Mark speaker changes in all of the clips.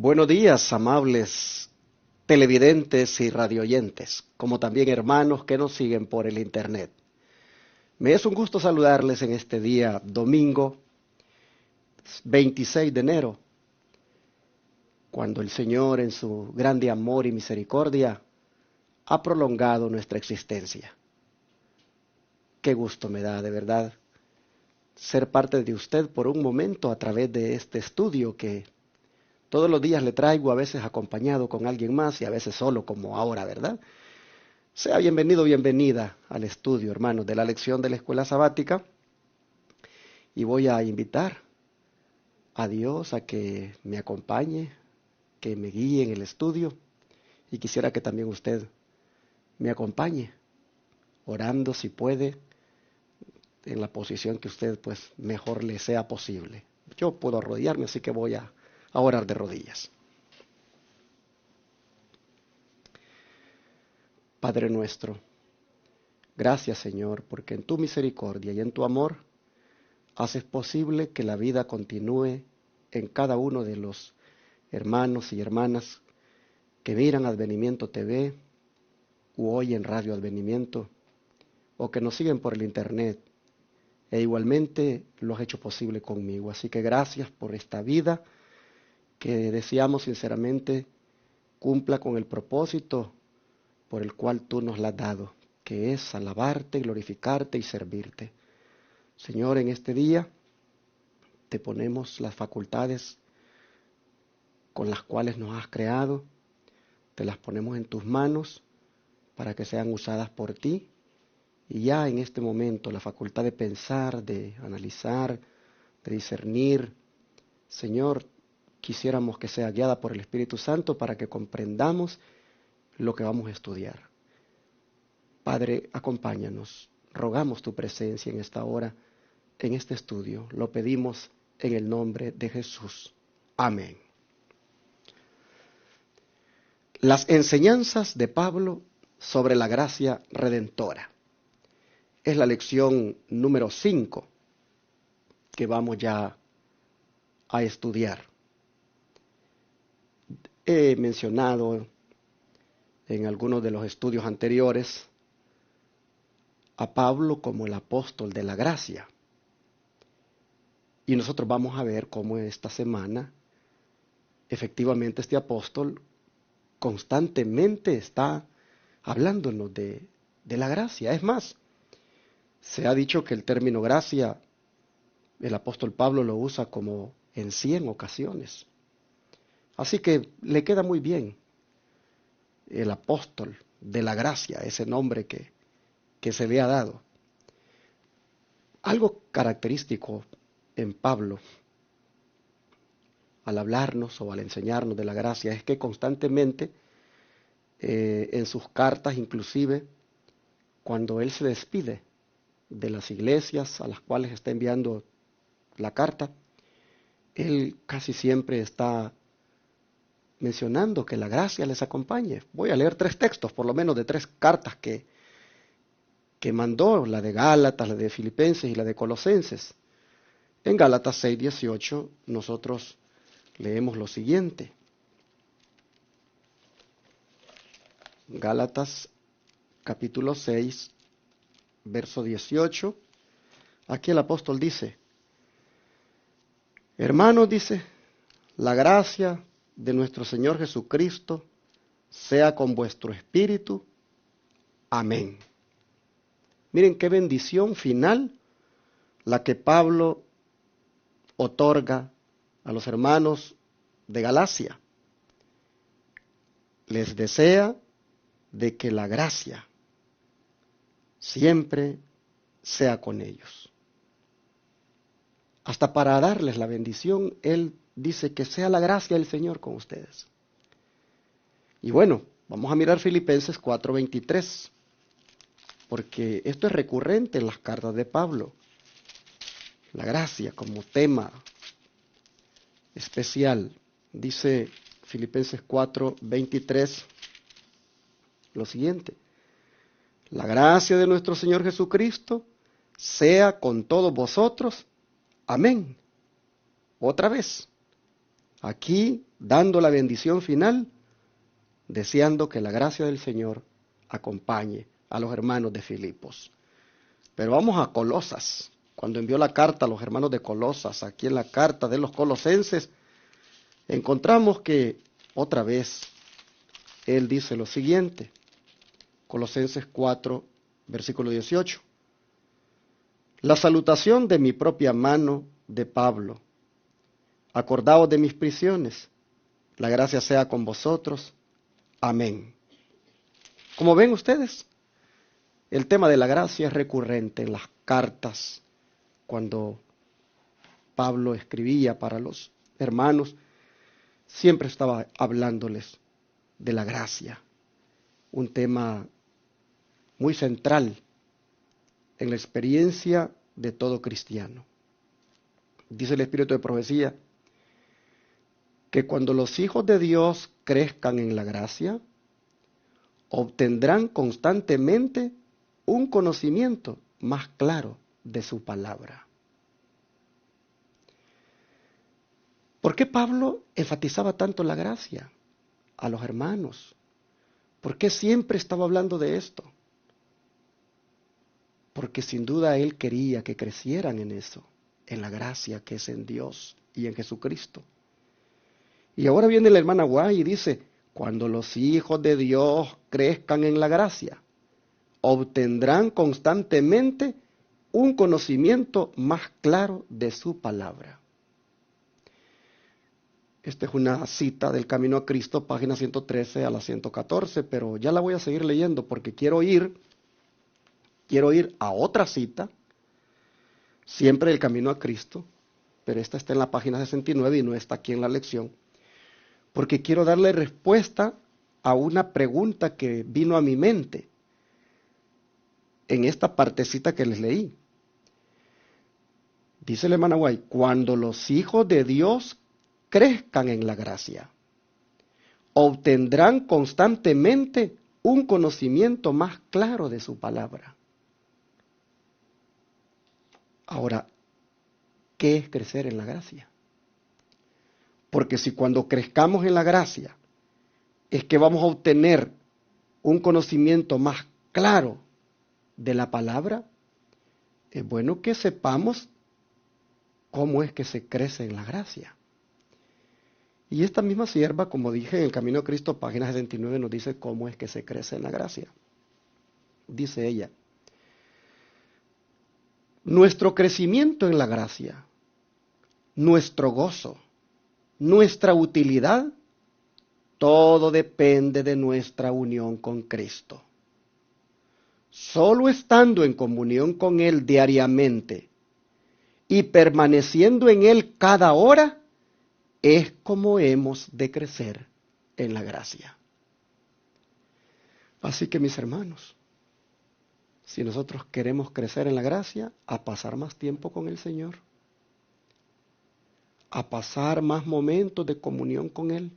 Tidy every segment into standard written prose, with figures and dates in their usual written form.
Speaker 1: Buenos días, amables televidentes y radioyentes, como también hermanos que nos siguen por el internet. Me es un gusto saludarles en este día domingo 26 de enero, cuando el Señor en su grande amor y misericordia ha prolongado nuestra existencia. Qué gusto me da, de verdad, ser parte de usted por un momento a través de este estudio que todos los días le traigo, a veces acompañado con alguien más y a veces solo como ahora, ¿verdad? Sea bienvenido, bienvenida al estudio, hermanos, de la lección de la escuela sabática. Y voy a invitar a Dios a que me acompañe, que me guíe en el estudio. Y quisiera que también usted me acompañe, orando si puede, en la posición que usted pues mejor le sea posible. Yo puedo arrodillarme, así que voy a orar de rodillas. Padre nuestro, gracias Señor, porque en tu misericordia y en tu amor haces posible que la vida continúe en cada uno de los hermanos y hermanas que miran Advenimiento TV u oyen Radio Advenimiento o que nos siguen por el internet. E igualmente lo has hecho posible conmigo. Así que gracias por esta vida que deseamos sinceramente cumpla con el propósito por el cual tú nos la has dado, que es alabarte, glorificarte y servirte. Señor, en este día te ponemos las facultades con las cuales nos has creado, te las ponemos en tus manos para que sean usadas por ti. Y ya en este momento la facultad de pensar, de analizar, de discernir, Señor, quisiéramos que sea guiada por el Espíritu Santo para que comprendamos lo que vamos a estudiar. Padre, acompáñanos, rogamos tu presencia en esta hora, en este estudio, lo pedimos en el nombre de Jesús. Amén. Las enseñanzas de Pablo sobre la gracia redentora. Es la lección número 5 que vamos ya a estudiar. He mencionado en algunos de los estudios anteriores a Pablo como el apóstol de la gracia. Y nosotros vamos a ver cómo esta semana efectivamente este apóstol constantemente está hablándonos de la gracia. Es más, se ha dicho que el término gracia, el apóstol Pablo lo usa como en 100 ocasiones. Así que le queda muy bien el apóstol de la gracia, ese nombre que se le ha dado. Algo característico en Pablo, al hablarnos o al enseñarnos de la gracia, es que constantemente, en sus cartas inclusive, cuando él se despide de las iglesias a las cuales está enviando la carta, él casi siempre está mencionando que la gracia les acompañe. Voy a leer 3 textos, por lo menos de 3 cartas que mandó, la de Gálatas, la de Filipenses y la de Colosenses. En Gálatas 6:18 nosotros leemos lo siguiente. Gálatas capítulo 6, verso 18. Aquí el apóstol dice: hermanos, dice, la gracia de nuestro Señor Jesucristo sea con vuestro espíritu. Amén. Miren qué bendición final la que Pablo otorga a los hermanos de Galacia. Les desea de que la gracia siempre sea con ellos. Hasta para darles la bendición, él dice que sea la gracia del Señor con ustedes. Y bueno, vamos a mirar Filipenses 4:23, porque esto es recurrente en las cartas de Pablo. La gracia como tema especial. Dice Filipenses 4:23 lo siguiente: la gracia de nuestro Señor Jesucristo sea con todos vosotros. Amén. Otra vez. Aquí, dando la bendición final, deseando que la gracia del Señor acompañe a los hermanos de Filipos. Pero vamos a Colosas. Cuando envió la carta a los hermanos de Colosas, aquí en la carta de los colosenses, encontramos que otra vez él dice lo siguiente. Colosenses 4, versículo 18. La salutación de mi propia mano de Pablo. Acordaos de mis prisiones. La gracia sea con vosotros. Amén. Como ven ustedes, el tema de la gracia es recurrente en las cartas. Cuando Pablo escribía para los hermanos, siempre estaba hablándoles de la gracia. Un tema muy central en la experiencia de todo cristiano. Dice el Espíritu de Profecía que cuando los hijos de Dios crezcan en la gracia, obtendrán constantemente un conocimiento más claro de su palabra. ¿Por qué Pablo enfatizaba tanto la gracia a los hermanos? ¿Por qué siempre estaba hablando de esto? Porque sin duda él quería que crecieran en eso, en la gracia que es en Dios y en Jesucristo. Y ahora viene la hermana Guay y dice, cuando los hijos de Dios crezcan en la gracia, obtendrán constantemente un conocimiento más claro de su palabra. Esta es una cita del Camino a Cristo, página 113 a la 114, pero ya la voy a seguir leyendo porque quiero ir a otra cita, siempre del Camino a Cristo, pero esta está en la página 69 y no está aquí en la lección, porque quiero darle respuesta a una pregunta que vino a mi mente en esta partecita que les leí. Dice el hermano Guay, cuando los hijos de Dios crezcan en la gracia, obtendrán constantemente un conocimiento más claro de su palabra. Ahora, ¿qué es crecer en la gracia? Porque si cuando crezcamos en la gracia es que vamos a obtener un conocimiento más claro de la palabra, es bueno que sepamos cómo es que se crece en la gracia. Y esta misma sierva, como dije en el Camino a Cristo, página 79, nos dice cómo es que se crece en la gracia. Dice ella, nuestro crecimiento en la gracia, nuestro gozo, nuestra utilidad, todo depende de nuestra unión con Cristo. Solo estando en comunión con Él diariamente y permaneciendo en Él cada hora, es como hemos de crecer en la gracia. Así que mis hermanos, si nosotros queremos crecer en la gracia, a pasar más tiempo con el Señor, a pasar más momentos de comunión con Él,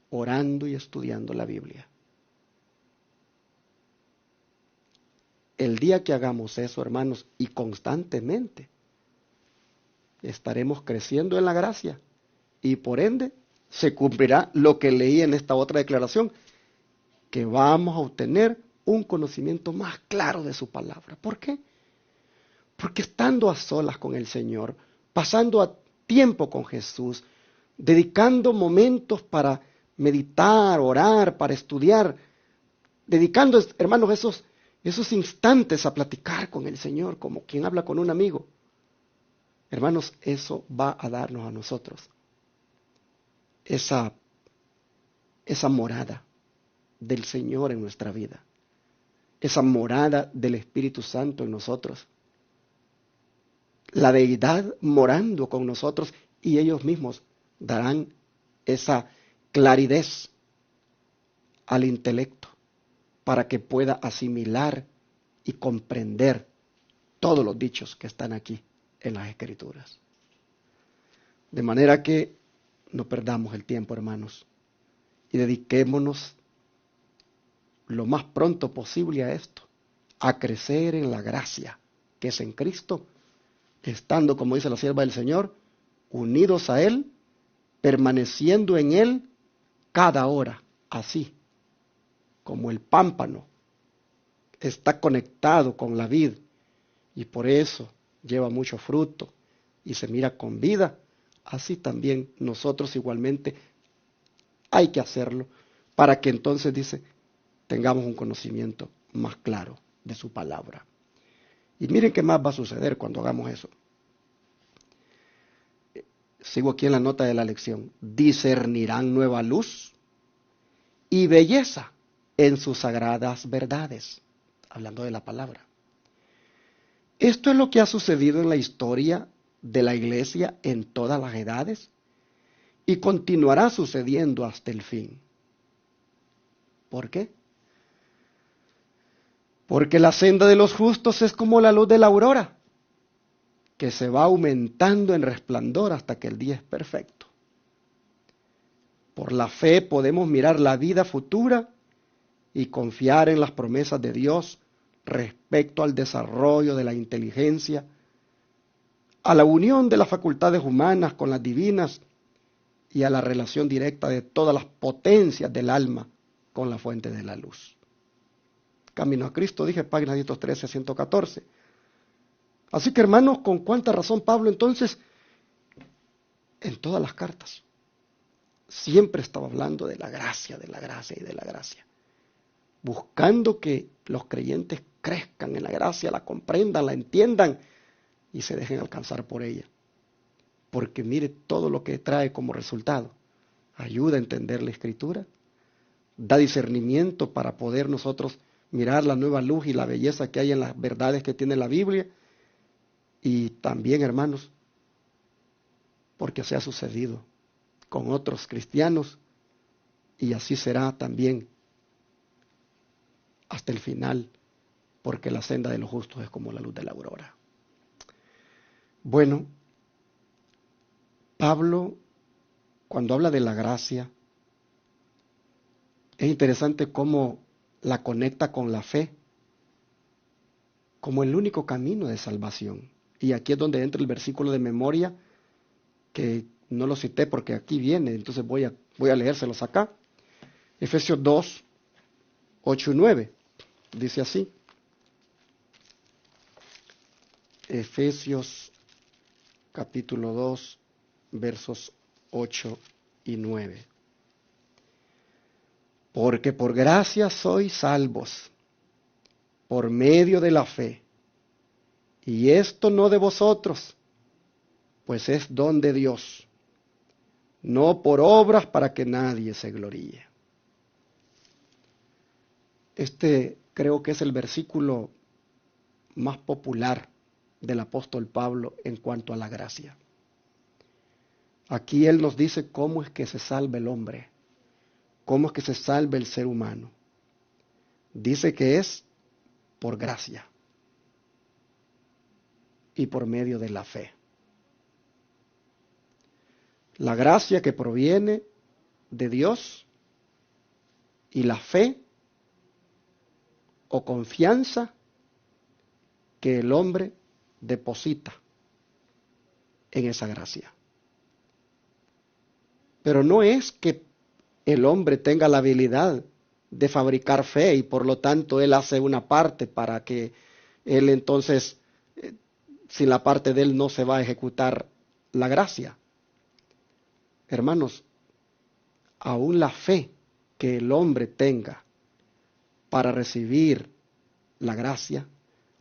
Speaker 1: orando y estudiando la Biblia. El día que hagamos eso, hermanos, y constantemente, estaremos creciendo en la gracia y por ende se cumplirá lo que leí en esta otra declaración, que vamos a obtener un conocimiento más claro de su palabra. ¿Por qué? Porque estando a solas con el Señor, pasando a tiempo con Jesús, dedicando momentos para meditar, orar, para estudiar, dedicando, hermanos, esos instantes a platicar con el Señor, como quien habla con un amigo. Hermanos, eso va a darnos a nosotros esa morada del Señor en nuestra vida, esa morada del Espíritu Santo en nosotros, la deidad morando con nosotros, y ellos mismos darán esa claridad al intelecto para que pueda asimilar y comprender todos los dichos que están aquí en las Escrituras. De manera que no perdamos el tiempo, hermanos, y dediquémonos lo más pronto posible a esto, a crecer en la gracia que es en Cristo, estando, como dice la sierva del Señor, unidos a Él permaneciendo en él cada hora, así como el pámpano está conectado con la vid y por eso lleva mucho fruto y se mira con vida, así también nosotros igualmente hay que hacerlo para que entonces, dice, tengamos un conocimiento más claro de su palabra. Y miren qué más va a suceder cuando hagamos eso. Sigo aquí en la nota de la lección. Discernirán nueva luz y belleza en sus sagradas verdades. Hablando de la palabra. Esto es lo que ha sucedido en la historia de la iglesia en todas las edades y continuará sucediendo hasta el fin. ¿Por qué? Porque la senda de los justos es como la luz de la aurora, que se va aumentando en resplandor hasta que el día es perfecto. Por la fe podemos mirar la vida futura y confiar en las promesas de Dios respecto al desarrollo de la inteligencia, a la unión de las facultades humanas con las divinas y a la relación directa de todas las potencias del alma con la fuente de la luz. Camino a Cristo, dije, página 113 a 114. Así que hermanos, ¿con cuánta razón Pablo entonces, en todas las cartas, siempre estaba hablando de la gracia y de la gracia? Buscando que los creyentes crezcan en la gracia, la comprendan, la entiendan y se dejen alcanzar por ella. Porque mire todo lo que trae como resultado. Ayuda a entender la Escritura, da discernimiento para poder nosotros mirar la nueva luz y la belleza que hay en las verdades que tiene la Biblia. Y también, hermanos, porque se ha sucedido con otros cristianos y así será también hasta el final, porque la senda de los justos es como la luz de la aurora. Bueno, Pablo, cuando habla de la gracia, es interesante cómo la conecta con la fe como el único camino de salvación. Y aquí es donde entra el versículo de memoria, que no lo cité porque aquí viene, entonces voy a leérselos acá. Efesios 2, 8 y 9, dice así. Efesios capítulo 2, versos 8 y 9. Porque por gracia sois salvos, por medio de la fe. Y esto no de vosotros, pues es don de Dios, no por obras para que nadie se gloríe. Este creo que es el versículo más popular del apóstol Pablo en cuanto a la gracia. Aquí él nos dice cómo es que se salva el hombre, cómo es que se salva el ser humano. Dice que es por gracia y por medio de la fe. La gracia que proviene de Dios y la fe o confianza que el hombre deposita en esa gracia. Pero no es que el hombre tenga la habilidad de fabricar fe y por lo tanto él hace una parte para que él entonces, sin la parte de él no se va a ejecutar la gracia. Hermanos, aún la fe que el hombre tenga para recibir la gracia,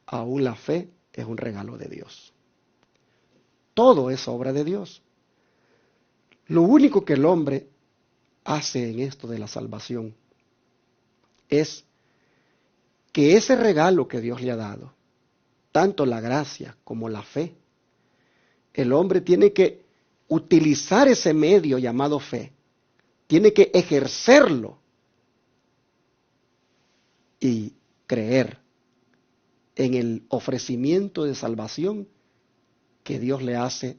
Speaker 1: aún la fe es un regalo de Dios. Todo es obra de Dios. Lo único que el hombre hace en esto de la salvación es que ese regalo que Dios le ha dado, tanto la gracia como la fe, el hombre tiene que utilizar ese medio llamado fe, tiene que ejercerlo y creer en el ofrecimiento de salvación que Dios le hace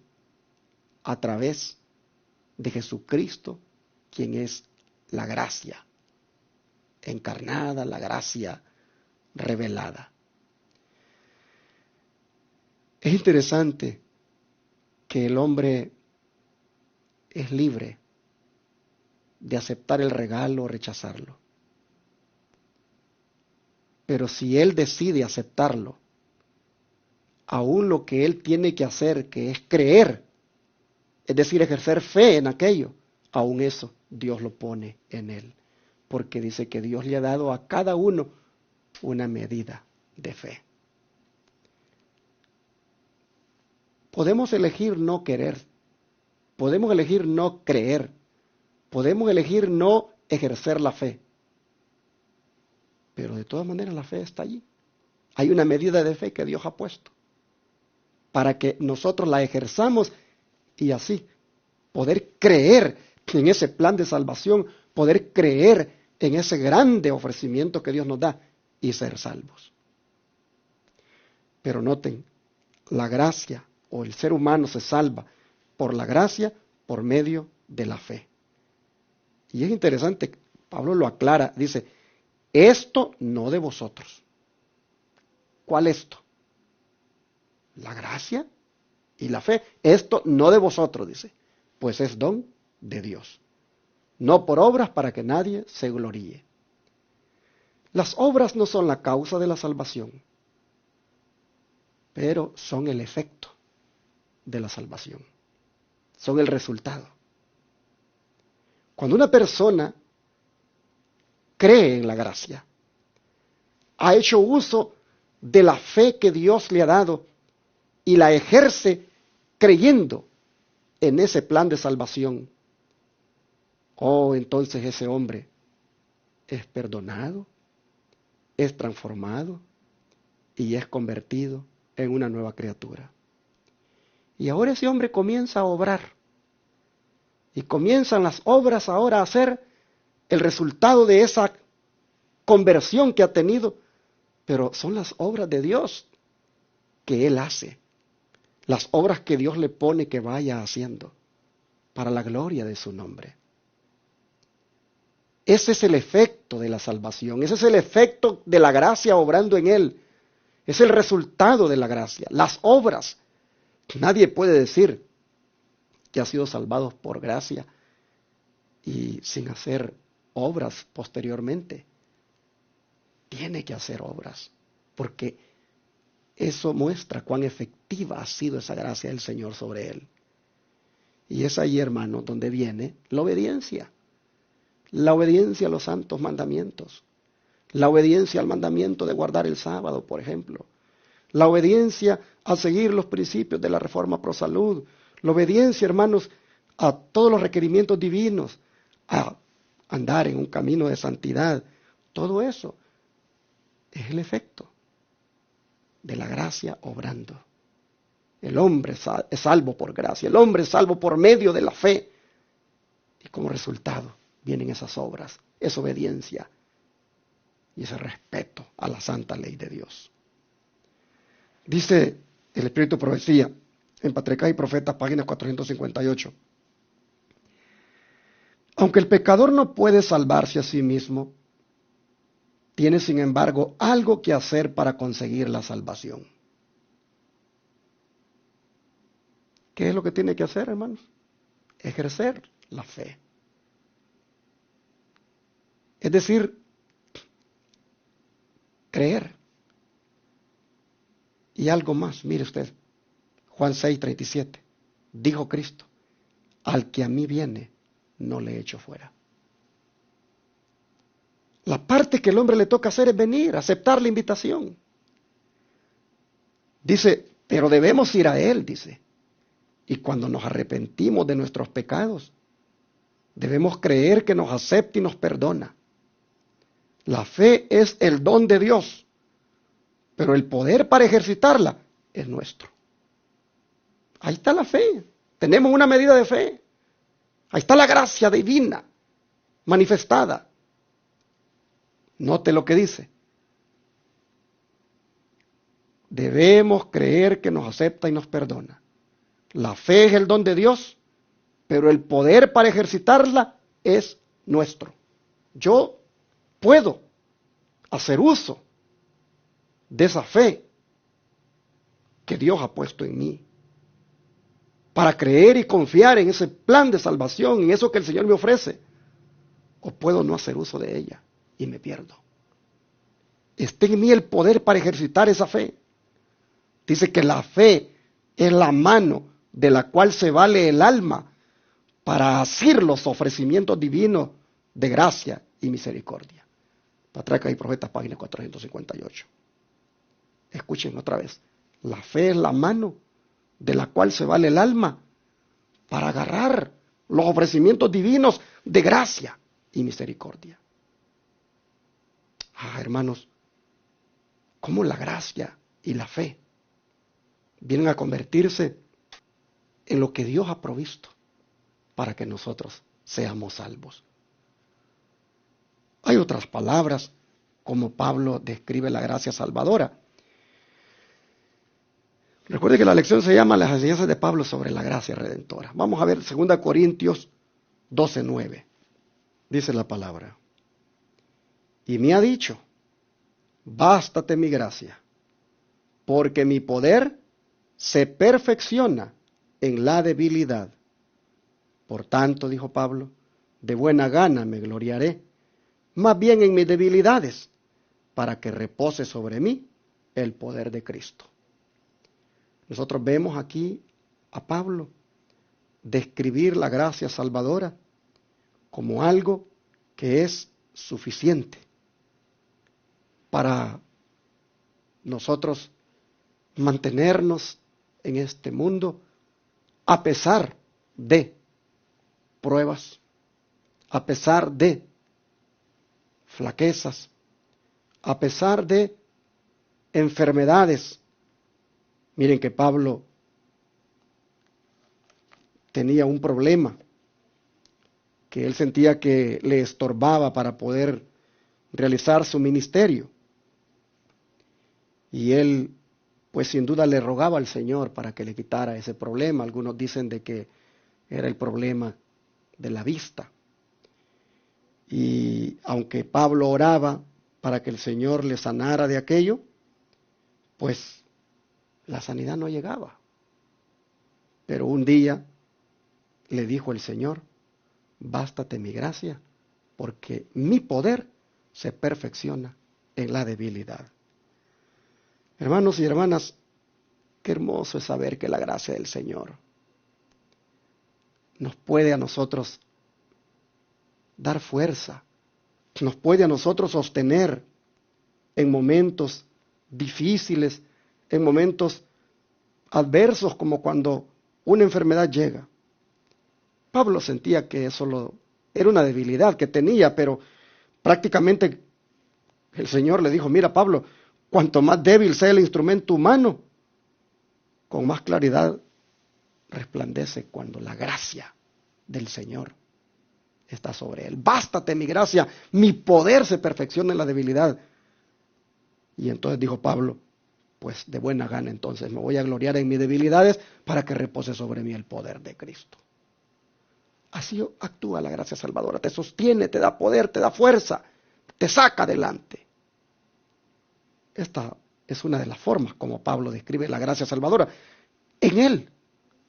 Speaker 1: a través de Jesucristo, quien es la gracia encarnada, la gracia revelada. Es interesante que el hombre es libre de aceptar el regalo o rechazarlo. Pero si él decide aceptarlo, aún lo que él tiene que hacer, que es creer, es decir, ejercer fe en aquello, aún eso Dios lo pone en él. Porque dice que Dios le ha dado a cada uno una medida de fe. Podemos elegir no querer, podemos elegir no creer, podemos elegir no ejercer la fe. Pero de todas maneras la fe está allí. Hay una medida de fe que Dios ha puesto para que nosotros la ejerzamos y así poder creer en ese plan de salvación, poder creer en ese grande ofrecimiento que Dios nos da y ser salvos. Pero noten, la gracia o el ser humano se salva por la gracia por medio de la fe. Y es interesante, Pablo lo aclara, dice, esto no de vosotros. ¿Cuál esto? La gracia y la fe. Esto no de vosotros, dice, pues es don de Dios. No por obras para que nadie se gloríe. Las obras no son la causa de la salvación, pero son el efecto de la salvación. Son el resultado. Cuando una persona cree en la gracia, ha hecho uso de la fe que Dios le ha dado y la ejerce creyendo en ese plan de salvación, entonces ese hombre es perdonado, es transformado y es convertido en una nueva criatura. Y ahora ese hombre comienza a obrar. Y comienzan las obras ahora a ser el resultado de esa conversión que ha tenido. Pero son las obras de Dios que Él hace. Las obras que Dios le pone que vaya haciendo para la gloria de su nombre. Ese es el efecto de la salvación. Ese es el efecto de la gracia obrando en Él. Es el resultado de la gracia. Las obras. Nadie puede decir que ha sido salvado por gracia y sin hacer obras posteriormente. Tiene que hacer obras, porque eso muestra cuán efectiva ha sido esa gracia del Señor sobre él. Y es ahí, hermano, donde viene la obediencia. La obediencia a los santos mandamientos. La obediencia al mandamiento de guardar el sábado, por ejemplo. La obediencia a seguir los principios de la Reforma Pro Salud. La obediencia, hermanos, a todos los requerimientos divinos, a andar en un camino de santidad. Todo eso es el efecto de la gracia obrando. El hombre es salvo por gracia, el hombre es salvo por medio de la fe. Y como resultado vienen esas obras, esa obediencia y ese respeto a la santa ley de Dios. Dice el Espíritu de Profecía en Patriarcas y Profetas, página 458. Aunque el pecador no puede salvarse a sí mismo, tiene sin embargo algo que hacer para conseguir la salvación. ¿Qué es lo que tiene que hacer, hermanos? Ejercer la fe. Es decir, creer. Y algo más, mire usted, Juan 6:37, dijo Cristo, al que a mí viene, no le echo fuera. La parte que el hombre le toca hacer es venir, aceptar la invitación. Dice, pero debemos ir a Él, dice. Y cuando nos arrepentimos de nuestros pecados, debemos creer que nos acepta y nos perdona. La fe es el don de Dios, pero el poder para ejercitarla es nuestro. Ahí está la fe. Tenemos una medida de fe. Ahí está la gracia divina manifestada. Note lo que dice. Debemos creer que nos acepta y nos perdona. La fe es el don de Dios, pero el poder para ejercitarla es nuestro. Yo puedo hacer uso de esa fe que Dios ha puesto en mí para creer y confiar en ese plan de salvación, en eso que el Señor me ofrece, o puedo no hacer uso de ella y me pierdo. Está en mí el poder para ejercitar esa fe. Dice que la fe es la mano de la cual se vale el alma para asir los ofrecimientos divinos de gracia y misericordia. Patriarca y Profetas, página 458. Escuchen otra vez. La fe es la mano de la cual se vale el alma para agarrar los ofrecimientos divinos de gracia y misericordia. Hermanos, cómo la gracia y la fe vienen a convertirse en lo que Dios ha provisto para que nosotros seamos salvos. Hay otras palabras como Pablo describe la gracia salvadora. Recuerde que la lección se llama Las enseñanzas de Pablo sobre la gracia redentora. Vamos a ver 2 Corintios 12:9. Dice la palabra: y me ha dicho, bástate mi gracia, porque mi poder se perfecciona en la debilidad. Por tanto, dijo Pablo, de buena gana me gloriaré, más bien en mis debilidades, para que repose sobre mí el poder de Cristo. Nosotros vemos aquí a Pablo describir la gracia salvadora como algo que es suficiente para nosotros mantenernos en este mundo a pesar de pruebas, a pesar de flaquezas, a pesar de enfermedades. Miren que Pablo tenía un problema que él sentía que le estorbaba para poder realizar su ministerio. Y él, pues sin duda le rogaba al Señor para que le quitara ese problema. Algunos dicen de que era el problema de la vista. Y aunque Pablo oraba para que el Señor le sanara de aquello, pues la sanidad no llegaba. Pero un día le dijo el Señor: bástate mi gracia, porque mi poder se perfecciona en la debilidad. Hermanos y hermanas, qué hermoso es saber que la gracia del Señor nos puede a nosotros dar fuerza, nos puede a nosotros sostener en momentos difíciles, en momentos adversos, como cuando una enfermedad llega. Pablo sentía que eso era una debilidad que tenía, pero prácticamente el Señor le dijo: mira, Pablo, cuanto más débil sea el instrumento humano, con más claridad resplandece cuando la gracia del Señor está sobre él. Bástate mi gracia, mi poder se perfecciona en la debilidad. Y entonces dijo Pablo: pues de buena gana entonces me voy a gloriar en mis debilidades para que repose sobre mí el poder de Cristo. Así actúa la gracia salvadora, te sostiene, te da poder, te da fuerza, te saca adelante. Esta es una de las formas como Pablo describe la gracia salvadora en él.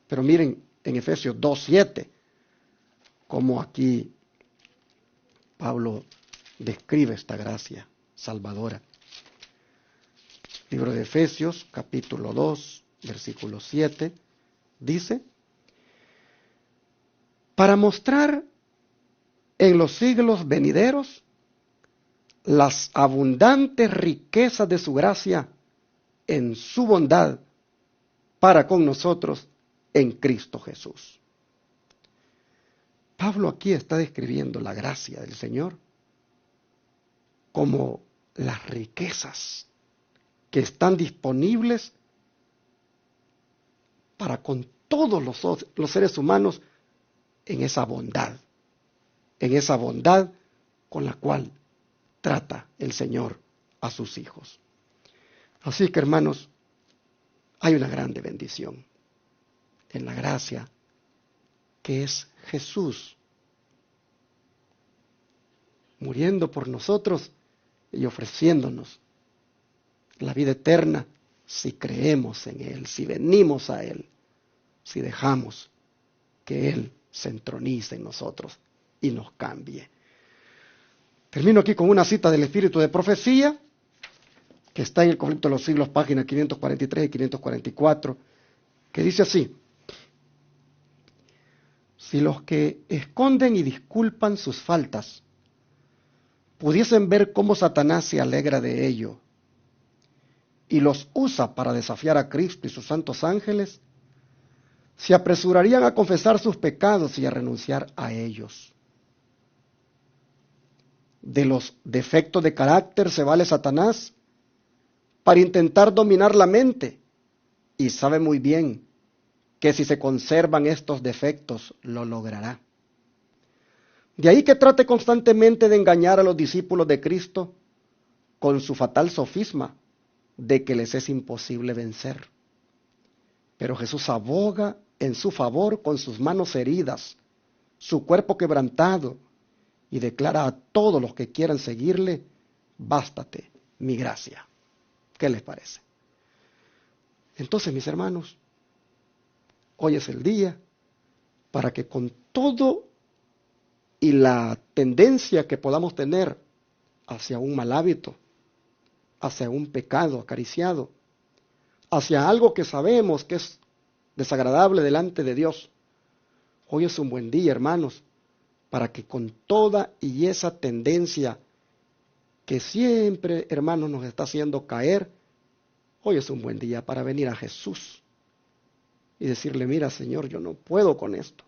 Speaker 1: Pero miren en Efesios 2:7, como aquí Pablo describe esta gracia salvadora. Libro de Efesios, capítulo 2, versículo 7, dice: para mostrar en los siglos venideros las abundantes riquezas de su gracia en su bondad para con nosotros en Cristo Jesús. Pablo aquí está describiendo la gracia del Señor como las riquezas que están disponibles para con todos los seres humanos en esa bondad con la cual trata el Señor a sus hijos. Así que, hermanos, hay una grande bendición en la gracia que es Jesús muriendo por nosotros y ofreciéndonos la vida eterna si creemos en Él, si venimos a Él. si dejamos que Él se entronice en nosotros y nos cambie. Termino aquí con una cita del Espíritu de Profecía, que está en el Conflicto de los Siglos, páginas 543 y 544, que dice así: si los que esconden y disculpan sus faltas pudiesen ver cómo Satanás se alegra de ello y los usa para desafiar a Cristo y sus santos ángeles, se apresurarían a confesar sus pecados y a renunciar a ellos. De los defectos de carácter se vale Satanás para intentar dominar la mente, y sabe muy bien que si se conservan estos defectos lo logrará. De ahí que trate constantemente de engañar a los discípulos de Cristo con su fatal sofisma de que les es imposible vencer. Pero Jesús aboga en su favor con sus manos heridas, su cuerpo quebrantado, y declara a todos los que quieran seguirle: bástate mi gracia. ¿Qué les parece? Entonces, mis hermanos, hoy es el día para que con todo y la tendencia que podamos tener hacia un mal hábito, hacia un pecado acariciado, hacia algo que sabemos que es desagradable delante de Dios, hoy es un buen día, hermanos, para que con toda y esa tendencia que siempre, hermanos, nos está haciendo caer, hoy es un buen día para venir a Jesús y decirle: mira, Señor, yo no puedo con esto.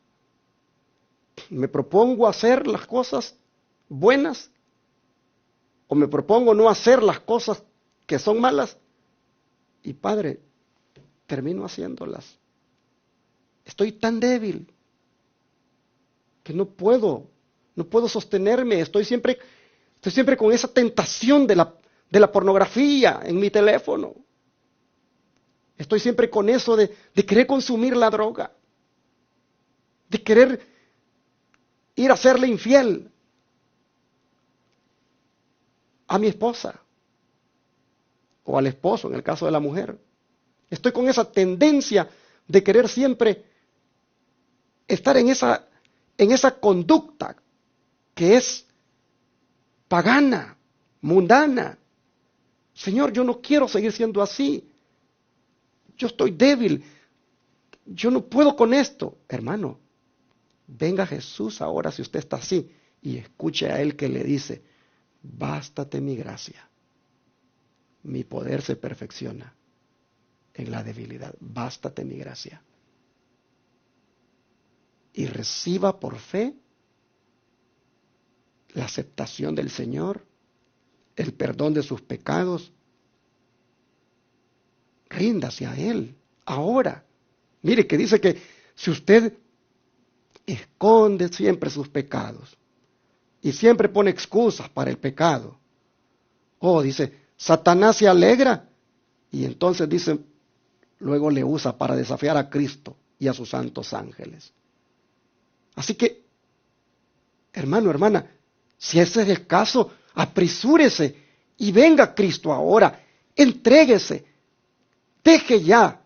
Speaker 1: Me propongo hacer las cosas buenas o me propongo no hacer las cosas que son malas, y Padre, termino haciéndolas. Estoy tan débil que no puedo sostenerme. Estoy siempre con esa tentación de la pornografía en mi teléfono. Estoy siempre con eso de querer consumir la droga, de querer ir a serle infiel a mi esposa o al esposo, en el caso de la mujer. Estoy con esa tendencia de querer siempre estar en esa conducta que es pagana, mundana. Señor, yo no quiero seguir siendo así. Yo estoy débil. Yo no puedo con esto. Hermano, venga Jesús ahora, si usted está así, y escuche a Él que le dice: bástate mi gracia. Mi poder se perfecciona en la debilidad. Bástate mi gracia. Y reciba por fe la aceptación del Señor, el perdón de sus pecados. Ríndase a Él ahora. Mire que dice que si usted esconde siempre sus pecados y siempre pone excusas para el pecado, dice, Satanás se alegra, y entonces dice, luego le usa para desafiar a Cristo y a sus santos ángeles. Así que, hermano, hermana, si ese es el caso, apresúrese y venga a Cristo ahora, entréguese, deje ya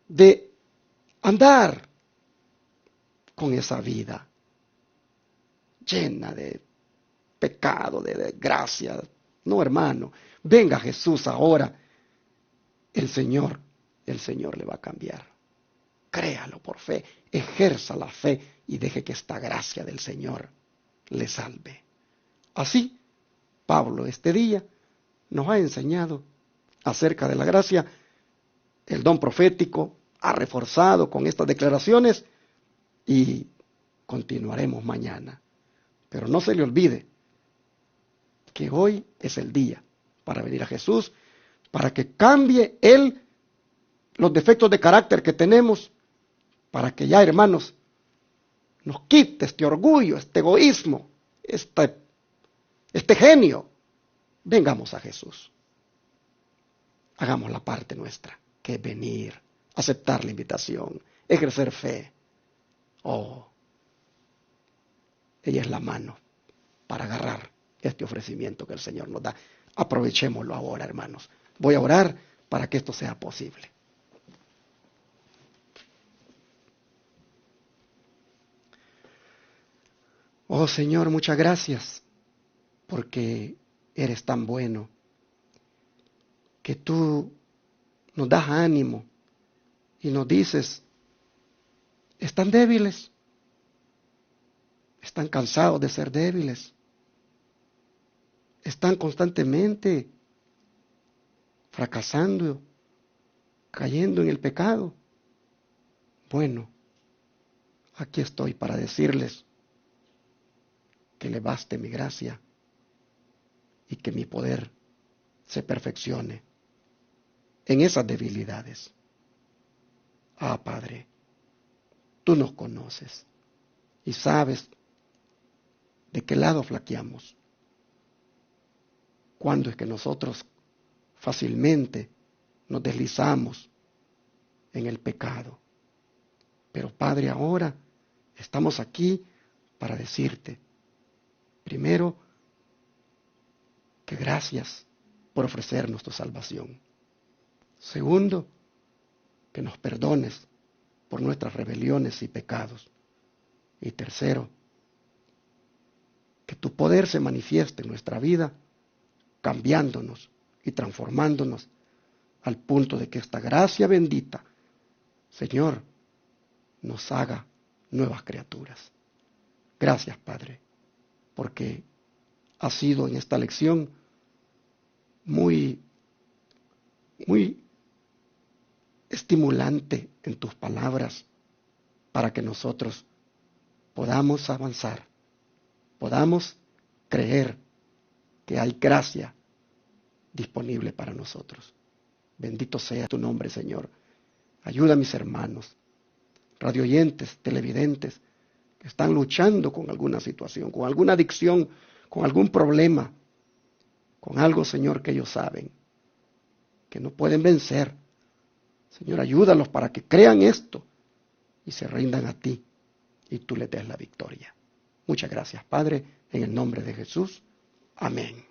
Speaker 1: de andar con esa vida llena de pecado, de desgracia. No, hermano, venga Jesús ahora. El Señor le va a cambiar. Créalo por fe, ejerza la fe y deje que esta gracia del Señor le salve. Así, Pablo este día nos ha enseñado acerca de la gracia. El don profético ha reforzado con estas declaraciones y continuaremos mañana. Pero no se le olvide que hoy es el día para venir a Jesús, para que cambie Él los defectos de carácter que tenemos, para que ya, hermanos, nos quite este orgullo, este egoísmo, este genio. Vengamos a Jesús. Hagamos la parte nuestra, que es venir, aceptar la invitación, ejercer fe. Ella es la mano para agarrar este ofrecimiento que el Señor nos da. Aprovechémoslo ahora, hermanos. Voy a orar para que esto sea posible. Oh Señor, muchas gracias, porque eres tan bueno, que tú nos das ánimo y nos dices, están débiles, están cansados de ser débiles, están constantemente fracasando, cayendo en el pecado. Bueno, aquí estoy para decirles que le baste mi gracia y que mi poder se perfeccione en esas debilidades. Ah, Padre, tú nos conoces y sabes de qué lado flaqueamos. Cuando es que nosotros fácilmente nos deslizamos en el pecado. Pero Padre, ahora estamos aquí para decirte, primero, que gracias por ofrecernos tu salvación. Segundo, que nos perdones por nuestras rebeliones y pecados. Y tercero, que tu poder se manifieste en nuestra vida, cambiándonos y transformándonos al punto de que esta gracia bendita, Señor, nos haga nuevas criaturas. Gracias, Padre, porque ha sido en esta lección muy estimulante en tus palabras para que nosotros podamos avanzar, podamos creer que hay gracia disponible para nosotros. Bendito sea tu nombre, Señor. Ayuda a mis hermanos, radioyentes, televidentes, que están luchando con alguna situación, con alguna adicción, con algún problema, con algo, Señor, que ellos saben, que no pueden vencer. Señor, ayúdalos para que crean esto y se rindan a ti y tú les des la victoria. Muchas gracias, Padre, en el nombre de Jesús. Amén.